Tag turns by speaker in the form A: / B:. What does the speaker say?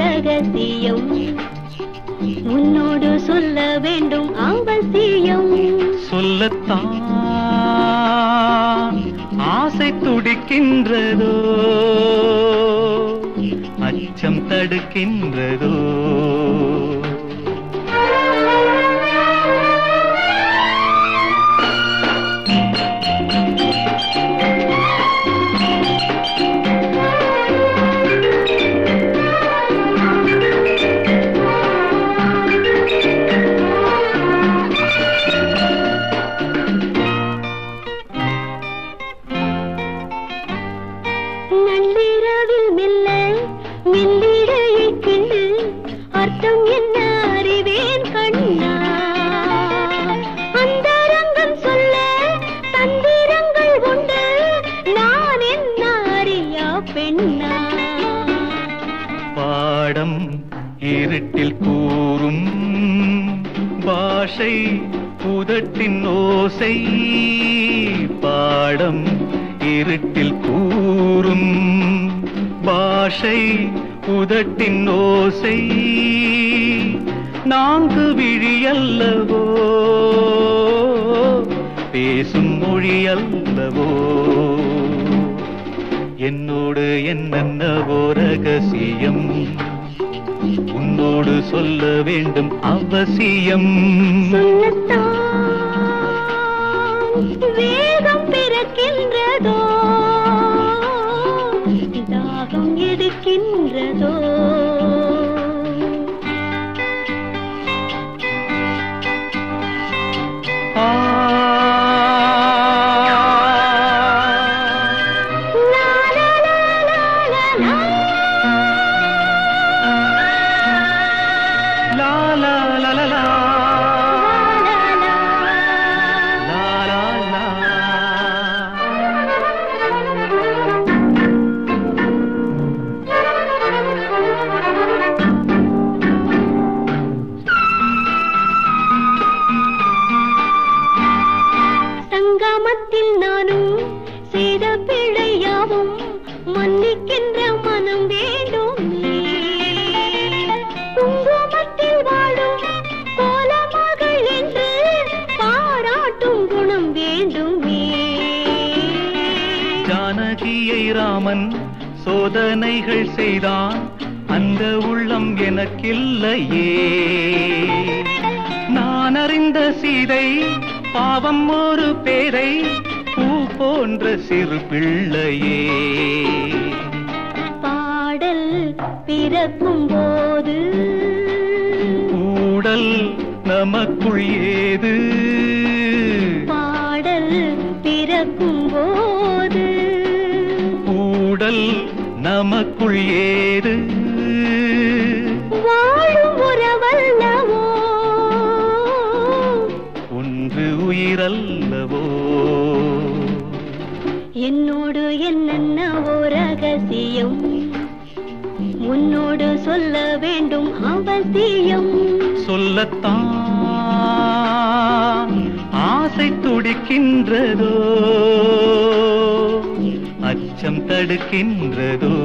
A: ரகசியம் உன்னோடு சொல்ல வேண்டும் அவசியம்.
B: சொல்லத்தான் ஆசை துடிக்கின்றதோ, அச்சம் தடுக்கின்றதோ.
A: நள்ளிரவில் மெல்ல மெல்லிடையை கிண்டு அர்த்தம் என்ன அறிவேன் கண்ணா. அந்தரங்கம் சொல்ல தந்திரங்கள் உண்டு, நான் என்ன அறியா பெண்ணா.
B: பாடம் இருட்டில் கூறும் பாஷை உதட்டின் ஓசை, பாடம் இருட்டில் கூறும் பாஷை உதட்டின் ஓசை. நான்கு விழியல்லவோ பேசும் மொழி அல்லவோ, என்னோடு என்னென்னவோ ரகசியம் உன்னோடு சொல்ல வேண்டும் அவசியம்.
A: வேகம் பிறக்கின்றதோ, தாகம் எடுக்கின்றதோ. சங்கமத்தில் நானும் செய்த பிழையாவும் மன்னிக்கின்ற மனம் வேண்டுமே. குங்குமத்தில் வாழும் கோலமகள் என்று பாராட்டும் குணம் வேண்டுமே.
B: ஜானகியை ராமன் சோதனைகள் செய்தான், அந்த உள்ளம் எனக்கில்லையே. நான் அறிந்த சீதை பாவம் ஒரு பேரை பூ போன்ற சிறு பிள்ளையே.
A: பாடல் பிறக்கும் போது
B: ஊடல் நமக்குள் ஏது,
A: பாடல் பிறக்கும் போது
B: ஊடல் நமக்குள் ஏது.
A: வாழும் உறவல்லவோ
B: ஒன்று உயிரல்லவோ,
A: என்னோடு என்னென்னவோ ரகசியம் உன்னோடு சொல்ல வேண்டும் அவசியம்.
B: சொல்லத்தான் ஆசை துடிக்கின்றதோ, அச்சம் தடுக்கின்றதோ.